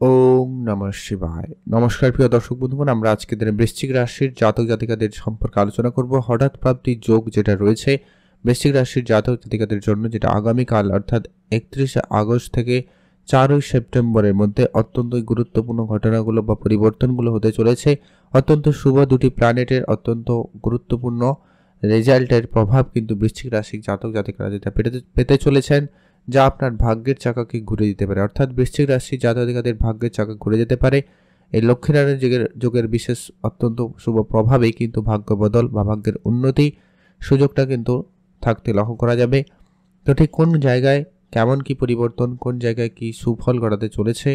ওম নমঃ শিবায়। নমস্কার প্রিয় দর্শক বন্ধুগণ, আমরা আজকে দিনে বৃশ্চিক রাশির জাতক জাতিকাদের সম্পর্কে আলোচনা করব। হঠাৎ প্রাপ্তি যোগ যেটা রয়েছে বৃশ্চিক রাশির জাতক জাতিকাদের জন্য, যেটা আগামীকাল অর্থাৎ 31শে আগস্ট থেকে 4ই সেপ্টেম্বরের মধ্যে অত্যন্ত গুরুত্বপূর্ণ ঘটনাগুলো বা পরিবর্তনগুলো হতে চলেছে। অত্যন্ত শুভ দুটি প্ল্যানেটের অত্যন্ত গুরুত্বপূর্ণ রেজাল্টের প্রভাব কিন্তু বৃশ্চিক রাশির জাতক জাতিকারা যেটা পেতে চলেছেন, যা আপনার ভাগ্যের চাকাকে ঘুরে দিতে পারে। অর্থাৎ বৃশ্চিক রাশি জাতক-জাতিকাদের ভাগ্যের চাকা ঘুরে যেতে পারে। এই লক্ষ্মীনারায়ণ যোগের বিশেষ অত্যন্ত শুভ প্রভাবেই কিন্তু ভাগ্য বদল বা ভাগ্যের উন্নতি সুযোগটা কিন্তু থাকতে লক্ষ্য করা যাবে। তো ঠিক কোন জায়গায় কেমন কি পরিবর্তন, কোন জায়গায় কি সুফল ঘটাতে চলেছে,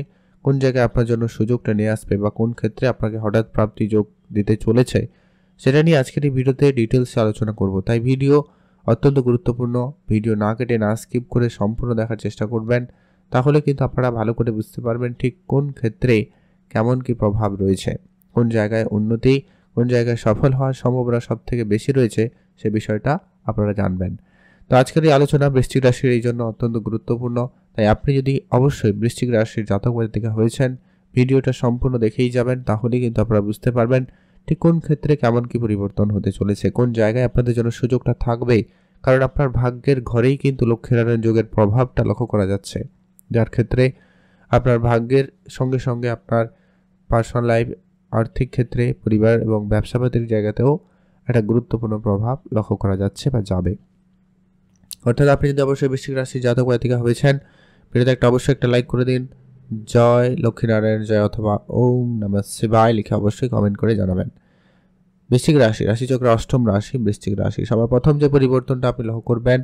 কোন জায়গায় আপনার জন্য সুযোগটা নিয়ে আসবে বা কোন ক্ষেত্রে আপনাকে হঠাৎ প্রাপ্তি যোগ দিতে চলেছে, সেটা নিয়ে আজকের এই ভিডিওতে ডিটেলসে আলোচনা করব। তাই ভিডিও অত্যন্ত গুরুত্বপূর্ণ। ভিডিও না কেটে না স্কিপ করে সম্পূর্ণ দেখার চেষ্টা করবেন, তাহলে কিন্তু আপনারা ভালো করে বুঝতে পারবেন ঠিক কোন ক্ষেত্রে কেমন কি প্রভাব রয়েছে, কোন জায়গায় উন্নতি, কোন জায়গায় সফল হওয়ার সম্ভাবনা সব থেকে বেশি রয়েছে, সে বিষয়টা আপনারা জানবেন। তো আজকের এই আলোচনা বৃশ্চিক রাশির এই জন্য অত্যন্ত গুরুত্বপূর্ণ। তাই আপনি যদি অবশ্যই বৃশ্চিক রাশির জাতক জাতিকা হয়েছেন, ভিডিওটা সম্পূর্ণ দেখেই যাবেন, তাহলেই কিন্তু আপনারা বুঝতে পারবেন ঠিক কোন ক্ষেত্রে কেমন কি পরিবর্তন হতে চলেছে, কোন জায়গায় আপনাদের জন্য সুযোগটা থাকবে। কারণ আপনার ভাগ্যের ঘরেই কিন্তু লক্ষ্মীনারায়ণ যোগের প্রভাবটা লক্ষ্য করা যাচ্ছে, যার ক্ষেত্রে আপনার ভাগ্যের সঙ্গে সঙ্গে আপনার পার্সোনাল লাইফ, আর্থিক ক্ষেত্রে, পরিবার এবং ব্যবসাপাতির জায়গাতেও একটা গুরুত্বপূর্ণ প্রভাব লক্ষ্য করা যাচ্ছে বা যাবে। অর্থাৎ আপনি যদি অবশ্যই বৃশ্চিক রাশির জাতক জাতিকা হয়েছেন, ভিডিওতে অবশ্যই একটা লাইক করে দিন। জয় লক্ষ্মীনারায়ণ জয় অথবা ওম নমঃ শিবায় লিখে অবশ্যই কমেন্ট করে জানাবেন। বৃশ্চিক রাশি, রাশিচক্রের অষ্টম রাশি বৃশ্চিক রাশি। সবার প্রথম যে পরিবর্তনটা আপনি লক্ষ্য করবেন,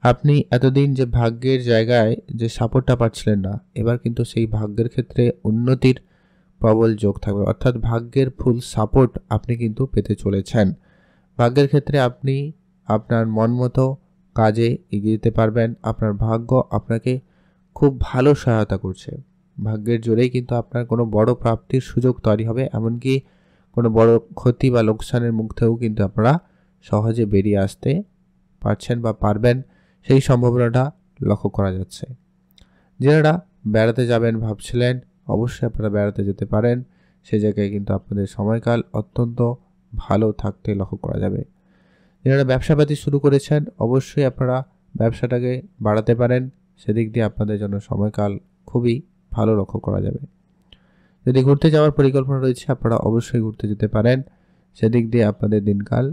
আপনি এতদিন যে ভাগ্যের জায়গায় যে সাপোর্টটা পাচ্ছিলেন না, এবার কিন্তু সেই ভাগ্যের ক্ষেত্রে উন্নতির প্রবল যোগ থাকবে। অর্থাৎ ভাগ্যের ফুল সাপোর্ট আপনি কিন্তু পেতে চলেছেন। ভাগ্যের ক্ষেত্রে আপনি আপনার মন মতো কাজে এগিয়ে যেতে পারবেন। আপনার ভাগ্য আপনাকে খুব ভালো সহায়তা করছে। ভাগ্যের জোরেই কিন্তু আপনার কোনো বড় প্রাপ্তির সুযোগ তৈরি হবে, এমনকি কোনো বড় ক্ষতি বা লোকসানের মুখ থেকেও কিন্তু আপনারা সহজে বেরিয়ে আসতে পারছেন বা পারবেন, সেই সম্ভাবনাটা লক্ষ্য করা যাচ্ছে। যারা বেড়াতে যাবেন ভাবছিলেন, অবশ্যই আপনারা বেড়াতে যেতে পারেন। সে জায়গায় কিন্তু আপনাদের সময়কাল অত্যন্ত ভালো থাকতে লক্ষ্য করা যাবে। যারা ব্যবসাপাতি শুরু করেছেন, অবশ্যই আপনারা ব্যবসাটাকে বাড়াতে পারেন। সেদিক দিয়ে আপনাদের জন্য সময়কাল খুবই ভালো লক্ষ্য করা যাবে। যদি ঘুরতে যাওয়ার পরিকল্পনা রয়েছে, আপনারা অবশ্যই ঘুরতে যেতে পারেন। সেদিক দিয়ে আপনাদের দিনকাল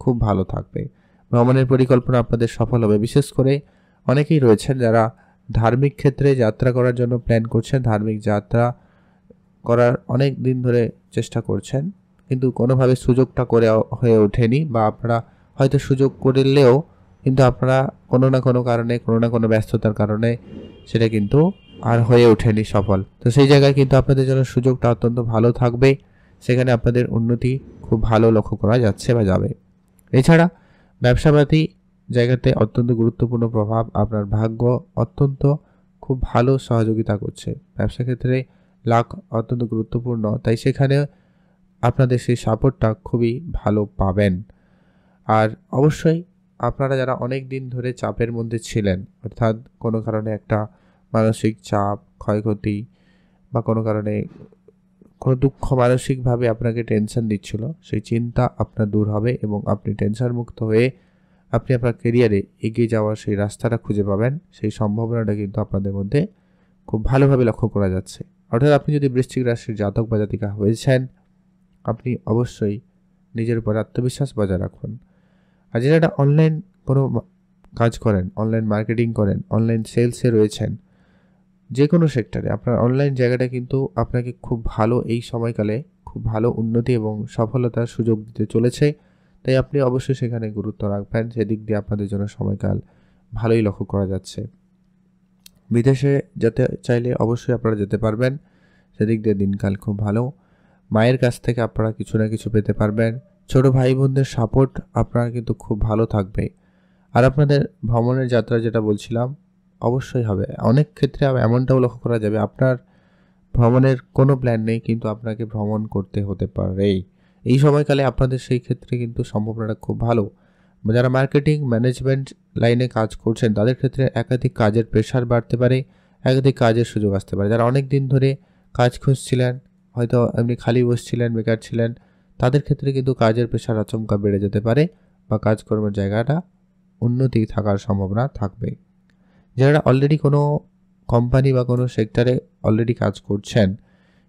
খুব ভালো থাকবে। ভ্রমণের পরিকল্পনা আপনাদের সফল হবে। বিশেষ করে অনেকেই রয়েছেন যারা ধার্মিক ক্ষেত্রে যাত্রা করার জন্য প্ল্যান করছেন, ধার্মিক যাত্রা করার অনেক দিন ধরে চেষ্টা করছেন, কিন্তু কোনোভাবে সুযোগটা করে হয়ে ওঠেনি, বা আপনারা হয়তো সুযোগ করলেও কিন্তু আপনারা কোনো না কোনো কারণে, কোনো না কোনো ব্যস্ততার কারণে সেটা কিন্তু আর হয়ে ওঠেনি সফল। তো সেই জায়গায় কিন্তু আপনাদের জন্য সুযোগটা অত্যন্ত ভালো থাকবে। সেখানে আপনাদের উন্নতি খুব ভালো লক্ষ্য করা যাচ্ছে বা যাবে। এছাড়া ব্যবসাপাতি জায়গাতে অত্যন্ত গুরুত্বপূর্ণ প্রভাব, আপনার ভাগ্য অত্যন্ত খুব ভালো সহযোগিতা করছে। ব্যবসা ক্ষেত্রে লাখ অত্যন্ত গুরুত্বপূর্ণ, তাই সেখানে আপনাদের সেই সাপোর্টটা খুবই ভালো পাবেন। আর অবশ্যই আপনারা যারা অনেক দিন ধরে চাপের মধ্যে ছিলেন, অর্থাৎ কোনো কারণে একটা মানসিক চাপ, ক্ষয়ক্ষতি বা কোনো কারণে কোনো দুঃখ মানসিকভাবে আপনাকে টেনশন দিচ্ছিল, সেই চিন্তা আপনার দূর হবে এবং আপনি টেনশন মুক্ত হয়ে আপনি আপনার কেরিয়ারে এগিয়ে যাওয়ার সেই রাস্তাটা খুঁজে পাবেন। সেই সম্ভাবনাটা কিন্তু আপনাদের মধ্যে খুব ভালোভাবে লক্ষ্য করা যাচ্ছে। অর্থাৎ আপনি যদি বৃশ্চিক রাশির জাতক বা জাতিকা হয়েছেন, আপনি অবশ্যই নিজের উপর আত্মবিশ্বাস বজায় রাখুন। আর যারা অনলাইন কোনো কাজ করেন, অনলাইন মার্কেটিং করেন, অনলাইন সেলসে রয়েছেন, যে কোনো সেক্টরে আপনার অনলাইন জায়গাটা কিন্তু আপনাকে খুব ভালো, এই সময়কালে খুব ভালো উন্নতি এবং সফলতার সুযোগ দিতে চলেছে। তাই আপনি অবশ্যই সেখানে গুরুত্ব রাখবেন। সেদিক দিয়ে আপনাদের জন্য সময়কাল ভালোই লক্ষ্য করা যাচ্ছে। বিদেশে যেতে চাইলে অবশ্যই আপনারা যেতে পারবেন। সেদিক দিয়ে দিনকাল খুব ভালো। মায়ের কাছ থেকে আপনারা কিছু না কিছু পেতে পারবেন। ছোট ভাই বোনদের সাপোর্ট আপনার কিন্তু খুব ভালো থাকবে। আর আপনাদের ভ্রমণের যাত্রা যেটা বলছিলাম, অবশ্যই হবে। অনেক ক্ষেত্রে এমনটাও লক্ষ্য করা যাবে, আপনার ভ্রমণের কোনো প্ল্যান নেই, কিন্তু আপনাকে ভ্রমণ করতে হতে পারে। এই সময়কালে আপনাদের সেই ক্ষেত্রে কিন্তু সম্ভাবনাটা খুব ভালো। যারা মার্কেটিং ম্যানেজমেন্ট লাইনে কাজ করছেন, তাদের ক্ষেত্রে একাধিক কাজের প্রেশার বাড়তে পারে, একাধিক কাজের সুযোগ আসতে পারে। যারা অনেক দিন ধরে কাজ খুঁজছিলেন, হয়তো এমনি খালি বসছিলেন, বেকার ছিলেন, তাদের ক্ষেত্রে কিন্তু কাজের প্রেশার আচমকা বেড়ে যেতে পারে বা কাজকর্মের জায়গাটা উন্নতি থাকার সম্ভাবনা থাকবে। যারা অলরেডি কোনো কোম্পানি বা কোনো সেক্টরে অলরেডি কাজ করছেন,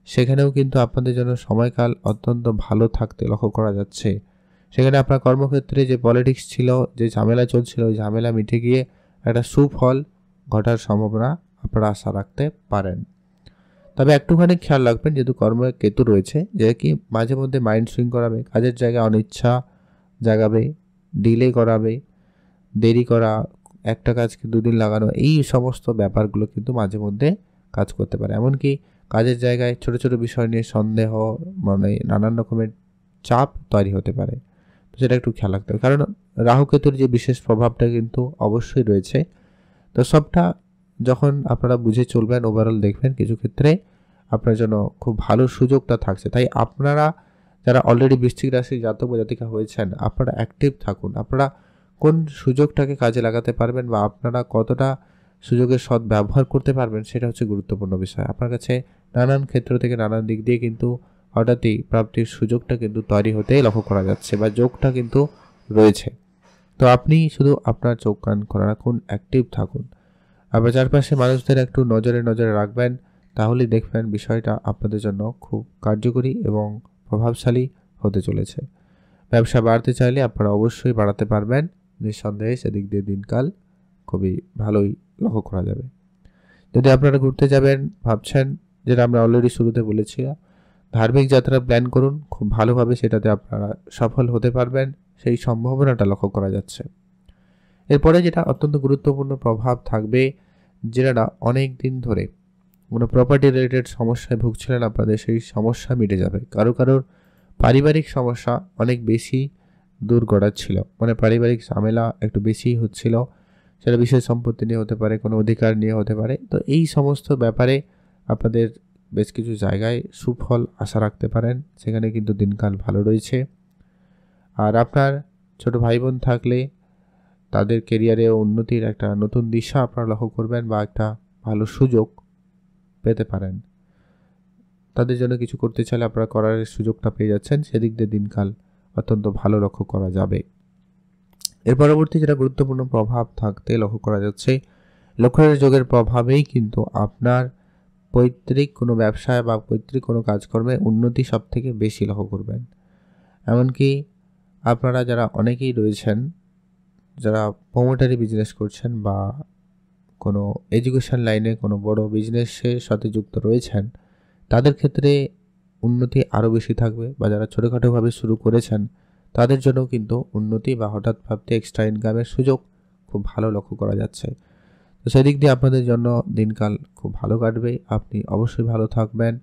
সেখানেও কিন্তু আপনাদের জন্য সময়কাল অত্যন্ত ভালো থাকতে লক্ষ্য করা যাচ্ছে। সেখানে আপনার কর্মক্ষেত্রে যে পলিটিক্স ছিল, যে ঝামেলা চলছিল, ওই ঝামেলা মিটে গিয়ে একটা সুফল ঘটার সম্ভাবনা আপনারা আশা রাখতে পারেন। তবে একটুখানি খেয়াল রাখবেন, যেহেতু কর্মে কেতু রয়েছে, যে কি মাঝে মধ্যে মাইন্ড সুইং করাবে, কাজের জায়গায় অনিচ্ছা জাগাবে, ডিলে করাবে, দেরি করা, একটা কাজকে দুদিন লাগানো, এই সমস্ত ব্যাপারগুলো কিন্তু মাঝে মধ্যে কাজ করতে পারে। এমনকি কাজের জায়গায় ছোট ছোট বিষয় নিয়ে সন্দেহ, মানে নানান রকমের চাপ তৈরি হতে পারে। তো সেটা একটু খেয়াল রাখতে হবে, কারণ রাহু কেতুর যে বিশেষ প্রভাবটা কিন্তু অবশ্যই রয়েছে। তো সবটা যখন আপনারা বুঝে চলবেন, ওভারঅল দেখবেন কিছু ক্ষেত্রে আপনার জন্য খুব ভালো সুযোগটা থাকছে। তাই আপনারা যারা অলরেডি বৃশ্চিক রাশির জাতক বা জাতিকা হয়েছেন, আপনারা অ্যাক্টিভ থাকুন। আপনারা কোন সুযোগটাকে কাজে লাগাতে পারবেন বা আপনারা কতটা সুযোগের সৎ ব্যবহার করতে পারবেন, সেটা হচ্ছে গুরুত্বপূর্ণ বিষয়। আপনার কাছে নানান ক্ষেত্র থেকে নানান দিক দিয়ে কিন্তু হঠাৎই প্রাপ্তির সুযোগটা কিন্তু তৈরি হতেই লক্ষ্য করা যাচ্ছে বা যোগটা কিন্তু রয়েছে। তো আপনি শুধু আপনার চোখ কান খোলা রাখুন, অ্যাক্টিভ থাকুন। আবার চারপাশে মানুষদের একটু নজরে নজরে রাখবেন, তাহলেই দেখবেন বিষয়টা আপনাদের জন্য খুব কার্যকরী এবং প্রভাবশালী হতে চলেছে। ব্যবসা বাড়াতে চাইলে আপনারা অবশ্যই বাড়াতে পারবেন, নিঃসন্দেহে সেদিক দিয়ে দিনকাল খুবই ভালোই লক্ষ্য করা যাবে। যদি আপনারা ঘুরতে যাবেন ভাবছেন, যেটা আমরা অলরেডি শুরুতে বলেছিলাম, ধার্মিক যাত্রা প্ল্যান করুন, খুব ভালোভাবে সেটাতে আপনারা সফল হতে পারবেন, সেই সম্ভাবনাটা লক্ষ্য করা যাচ্ছে। এরপরে যেটা অত্যন্ত গুরুত্বপূর্ণ প্রভাব থাকবে, যারা অনেক দিন ধরে কোনো প্রপার্টি রিলেটেড সমস্যায় ভুগছিলেন, আপনাদের সেই সমস্যা মিটে যাবে। কারোর পারিবারিক সমস্যা অনেক বেশি দূর গড়াচ্ছিল, মানে পারিবারিক ঝামেলা একটু বেশি হচ্ছিল, সেটা বিষয় সম্পত্তি নিয়ে হতে পারে, কোনো অধিকার নিয়ে হতে পারে। তো এই সমস্ত ব্যাপারে আপনাদের বেশ কিছু জায়গায় সুফল আশা রাখতে পারেন, সেখানে কিন্তু দিনকাল ভালো রয়েছে। আর আপনার ছোট ভাই বোন থাকলে তাদের কেরিয়ারে উন্নতির একটা নতুন দিশা আপনারা লক্ষ্য করবেন বা একটা ভালো সুযোগ পেতে পারেন। তাদের জন্য কিছু করতে চাইলে আপনারা করার সুযোগটা পেয়ে যাচ্ছেন, সেদিক দিয়ে দিনকাল অত্যন্ত ভালো লক্ষ্য করা যাবে। এর পরবর্তী যেটা গুরুত্বপূর্ণ প্রভাব থাকতে লক্ষ্য করা যাচ্ছে, লক্ষ্যের যোগের প্রভাবেই কিন্তু আপনার পৈতৃক কোনো ব্যবসায় বা পৈতৃক কোনো কাজকর্মে উন্নতি সব থেকে বেশি লক্ষ্য করবেন। এমনকি আপনারা যারা অনেকেই রয়েছেন, যারা প্রমোটারি বিজনেস করছেন বা কোনো এডুকেশন লাইনে কোনো বড় বিজনেসের সাথে যুক্ত রয়েছেন, তাদের ক্ষেত্রে উন্নতি আরও বেশি থাকবে। বা যারা ছোটোখাটোভাবে শুরু করেছেন, তাদের জন্য কিন্তু উন্নতি বা হঠাৎ প্রাপ্তি এক্সট্রা ইনকামের সুযোগ খুব ভালো লক্ষ্য করা যাচ্ছে। তো সেদিক দিয়ে আপনাদের জন্য দিনকাল খুব ভালো কাটবে। আপনি অবশ্যই ভালো থাকবেন,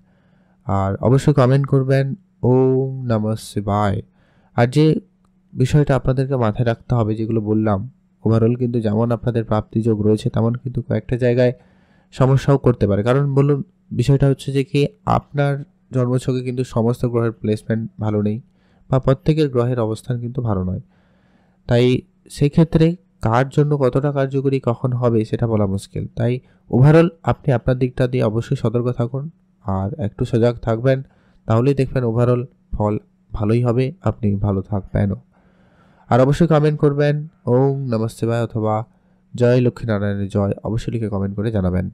আর অবশ্যই কমেন্ট করবেন ওম নমঃ শিবায়। আর যে বিষয়টা আপনাদেরকে মাথায় রাখতে হবে, যেগুলো বললাম, ওভারঅল কিন্তু যেমন আপনাদের প্রাপ্তি যোগ রয়েছে, তেমন কিন্তু কয়েকটা জায়গায় সমস্যাও করতে পারে। কারণ বলুন, বিষয়টা হচ্ছে যে কি আপনার জন্মছকে কিন্তু সমস্ত গ্রহের প্লেসমেন্ট ভালো নেই বা প্রত্যেকের গ্রহের অবস্থান কিন্তু ভালো নয়। তাই সেই ক্ষেত্রে কার জন্য কতটা কার্যকরী কখন হবে সেটা বলা মুশকিল। তাই ওভারঅল আপনি আপনার দিকটা দিয়ে অবশ্যই সতর্ক থাকুন আর একটু সজাগ থাকবেন, তাহলেই দেখবেন ওভারঅল ফল ভালোই হবে, আপনি ভালো থাকবেনও। আর অবশ্যই কমেন্ট করবেন ওম নমঃ শিবায় অথবা জয় লক্ষ্মীনারায়ণের জয়, অবশ্যই লিখে কমেন্ট করে জানাবেন।